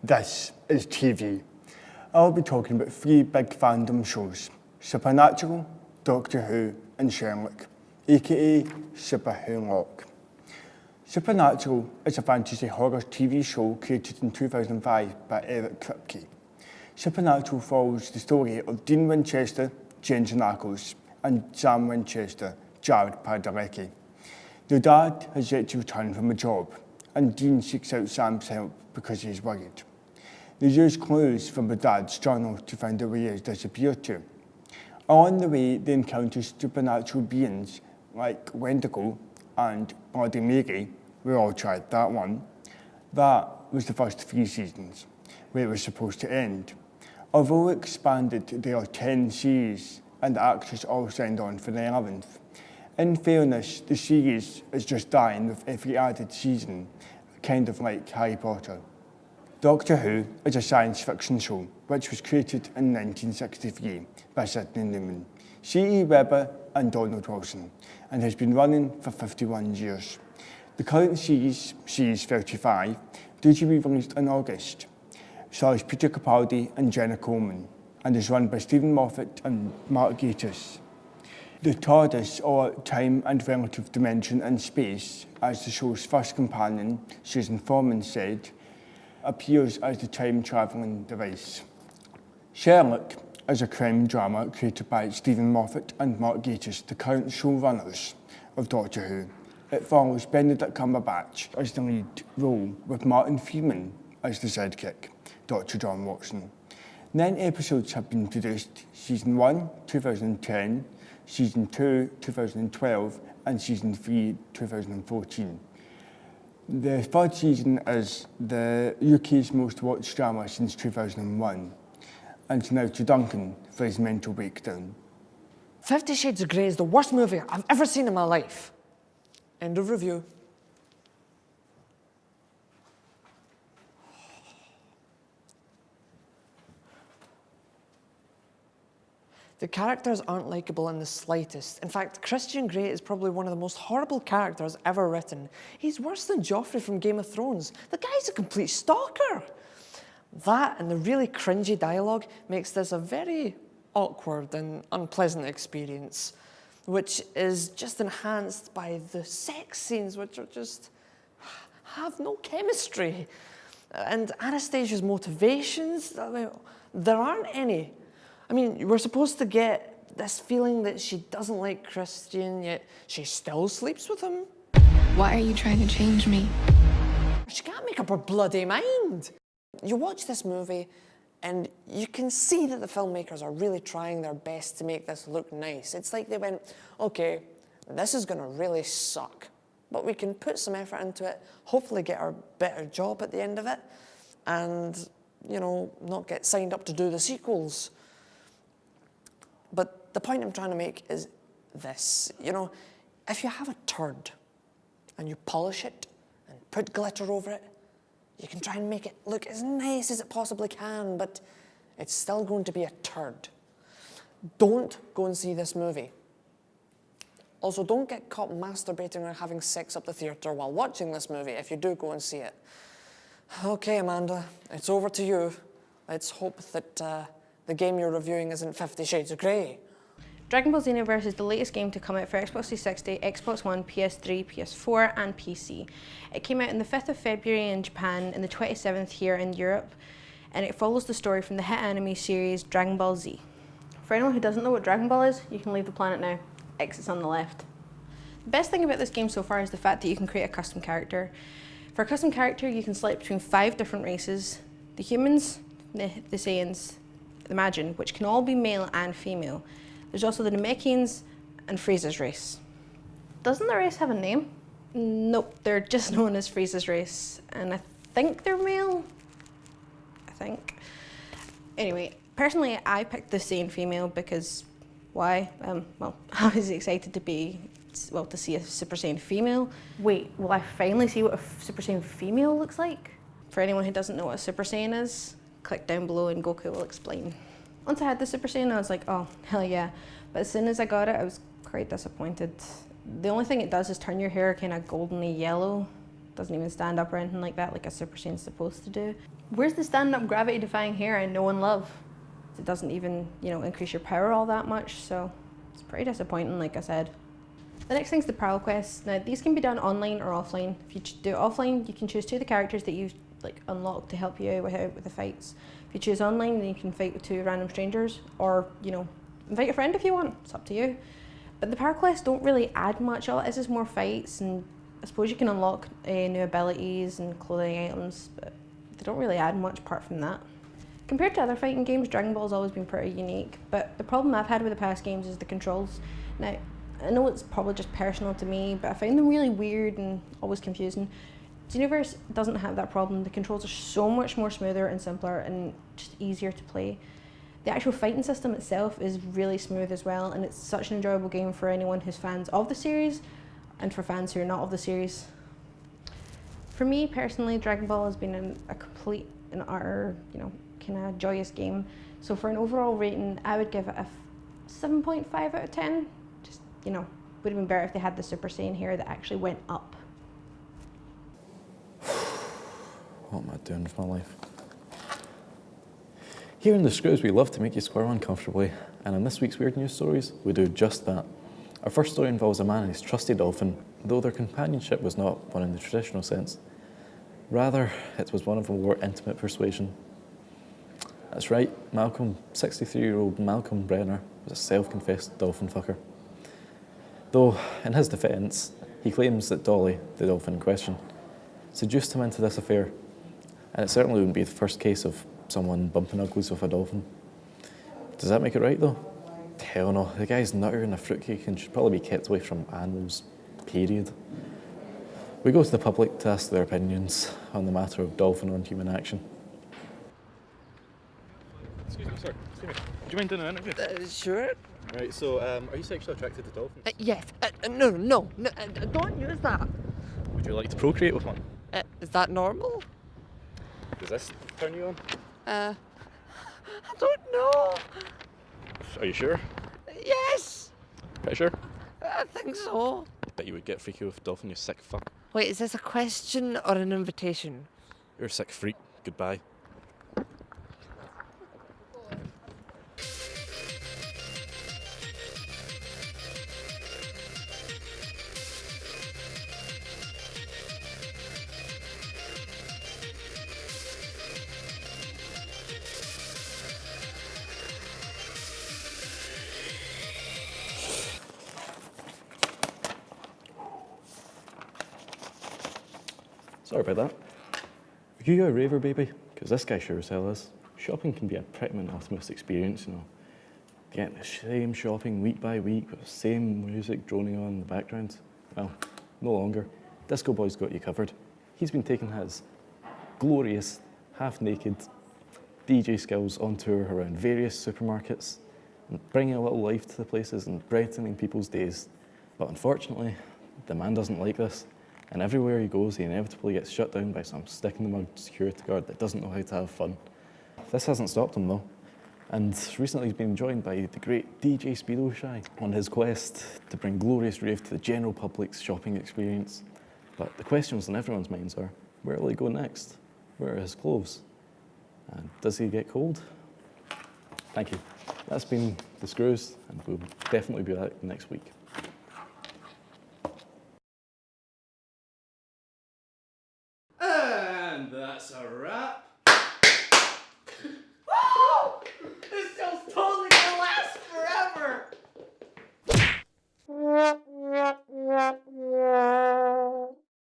This is TV. I'll be talking about 3 big fandom shows: Supernatural, Doctor Who and Sherlock, aka Super Who-lock. Supernatural is a fantasy horror TV show created in 2005 by Eric Kripke. Supernatural follows the story of Dean Winchester, Jen Janakos, and Sam Winchester, Jared Padalecki. Their dad has yet to return from a job, and Dean seeks out Sam's help because he is worried. They use clues from their dad's journal to find out where he has disappeared to. On the way, they encounter supernatural beings like Wendigo and Bloody Mary. We all tried that one. That was the first 3 seasons, where it was supposed to end. Although expanded, there are 10 series, and the actors all signed on for the 11th. In fairness, the series is just dying with every added season, kind of like Harry Potter. Doctor Who is a science fiction show which was created in 1963 by Sidney Newman, C.E. Webber and Donald Wilson, and has been running for 51 years. The current series 35, due to be released in August, stars Peter Capaldi and Jenna Coleman, and is run by Stephen Moffat and Mark Gatiss. The TARDIS, or Time and Relative Dimension in Space, as the show's first companion, Susan Foreman, said, appears as the time-travelling device. Sherlock is a crime drama created by Stephen Moffat and Mark Gatiss, the current showrunners of Doctor Who. It follows Benedict Cumberbatch as the lead role, with Martin Freeman as the sidekick, Dr. John Watson. 9 episodes have been produced: Season 1, 2010, Season 2, 2012, and Season 3, 2014. The 3rd season is the UK's most watched drama since 2001. And now to Duncan for his mental breakdown. 50 Shades of Grey is the worst movie I've ever seen in my life. End of review. The characters aren't likeable in the slightest. In fact, Christian Grey is probably one of the most horrible characters ever written. He's worse than Joffrey from Game of Thrones. The guy's a complete stalker. That and the really cringy dialogue makes this a very awkward and unpleasant experience, which is just enhanced by the sex scenes, which are just have no chemistry. And Anastasia's motivations, there aren't any. I mean, we're supposed to get this feeling that she doesn't like Christian, yet she still sleeps with him. Why are you trying to change me? She can't make up her bloody mind. You watch this movie and you can see that the filmmakers are really trying their best to make this look nice. It's like they went, okay, this is gonna really suck, but we can put some effort into it, hopefully get our better job at the end of it, and, you know, not get signed up to do the sequels. But the point I'm trying to make is this. You know, if you have a turd and you polish it and put glitter over it, you can try and make it look as nice as it possibly can, but it's still going to be a turd. Don't go and see this movie. Also, don't get caught masturbating or having sex up the theatre while watching this movie if you do go and see it. Okay, Amanda, it's over to you. Let's hope that the game you're reviewing isn't 50 Shades of Grey. Dragon Ball Xenoverse is the latest game to come out for Xbox 360, Xbox One, PS3, PS4 and PC. It came out on the 5th of February in Japan and the 27th here in Europe, and it follows the story from the hit anime series Dragon Ball Z. For anyone who doesn't know what Dragon Ball is, you can leave the planet now. Exit's on the left. The best thing about this game so far is the fact that you can create a custom character. For a custom character, you can select between 5 different races: the humans, the Saiyans, the Majin, which can all be male and female. There's also the Namekians and Frieza's race. Doesn't the race have a name? Nope, they're just known as Frieza's race, and I think they're male. I think. Anyway, personally, I picked the Saiyan female because why? Well, I was excited to see a Super Saiyan female. Wait, will I finally see what a Super Saiyan female looks like? For anyone who doesn't know what a Super Saiyan is, click down below and Goku will explain. Once I had the Super Saiyan, I was like, oh, hell yeah. But as soon as I got it, I was quite disappointed. The only thing it does is turn your hair kind of goldenly yellow, doesn't even stand up or anything like that, like a Super Saiyan's supposed to do. Where's the stand-up gravity-defying hair I know and love? It doesn't even, increase your power all that much, so it's pretty disappointing, like I said. The next thing's the Parallel Quests. Now, these can be done online or offline. If you do it offline, you can choose 2 of the characters that you've unlocked to help you out with the fights. If you choose online, then you can fight with 2 random strangers, or, invite a friend if you want. It's up to you. But the Parallel Quests don't really add much. All it is more fights, and I suppose you can unlock new abilities and clothing items, but they don't really add much apart from that. Compared to other fighting games, Dragon Ball's always been pretty unique, but the problem I've had with the past games is the controls. Now, I know it's probably just personal to me, but I find them really weird and always confusing. Xenoverse doesn't have that problem. The controls are so much more smoother and simpler and just easier to play. The actual fighting system itself is really smooth as well, and it's such an enjoyable game for anyone who's fans of the series and for fans who are not of the series. For me personally, Dragon Ball has been a complete and utter, kind of joyous game. So for an overall rating, I would give it a 7.5 out of 10. Just, would have been better if they had the Super Saiyan hair that actually went up. What am I doing with my life? Here in the Screws, we love to make you squirm uncomfortably, and in this week's Weird News Stories, we do just that. Our first story involves a man and his trusty dolphin, though their companionship was not one in the traditional sense. Rather, it was one of a more intimate persuasion. That's right, 63-year-old Malcolm Brenner was a self-confessed dolphin fucker. Though, in his defence, he claims that Dolly, the dolphin in question, seduced him into this affair, and it certainly wouldn't be the first case of someone bumping uglies with a dolphin. Does that make it right, though? Hell no, the guy's nutter and a fruitcake and should probably be kept away from animals, period. We go to the public to ask their opinions on the matter of dolphin on human action. Excuse me, sir. Excuse me. Do you mind doing an interview? Sure. Right, so are you sexually attracted to dolphins? Yes. No, don't use that. Would you like to procreate with one? Is that normal? Does this turn you on? I don't know. Are you sure? Yes. Pretty sure? I think so. Bet you would get freaky with a dolphin, you sick fuck. Wait, is this a question or an invitation? You're a sick freak. Goodbye. Sorry about that. Are you a raver, baby? Because this guy sure as hell is. Shopping can be a pretty monotonous experience, Getting the same shopping week by week with the same music droning on in the background. Well, no longer. Disco Boy's got you covered. He's been taking his glorious, half-naked DJ skills on tour around various supermarkets and bringing a little life to the places and brightening people's days. But unfortunately, the man doesn't like this. And everywhere he goes, he inevitably gets shut down by some stick-in-the-mud security guard that doesn't know how to have fun. This hasn't stopped him, though. And recently he's been joined by the great DJ Speedo Shy on his quest to bring glorious rave to the general public's shopping experience. But the questions on everyone's minds are, where will he go next? Where are his clothes? And does he get cold? Thank you. That's been The Screws, and we'll definitely be back next week. And that's a wrap.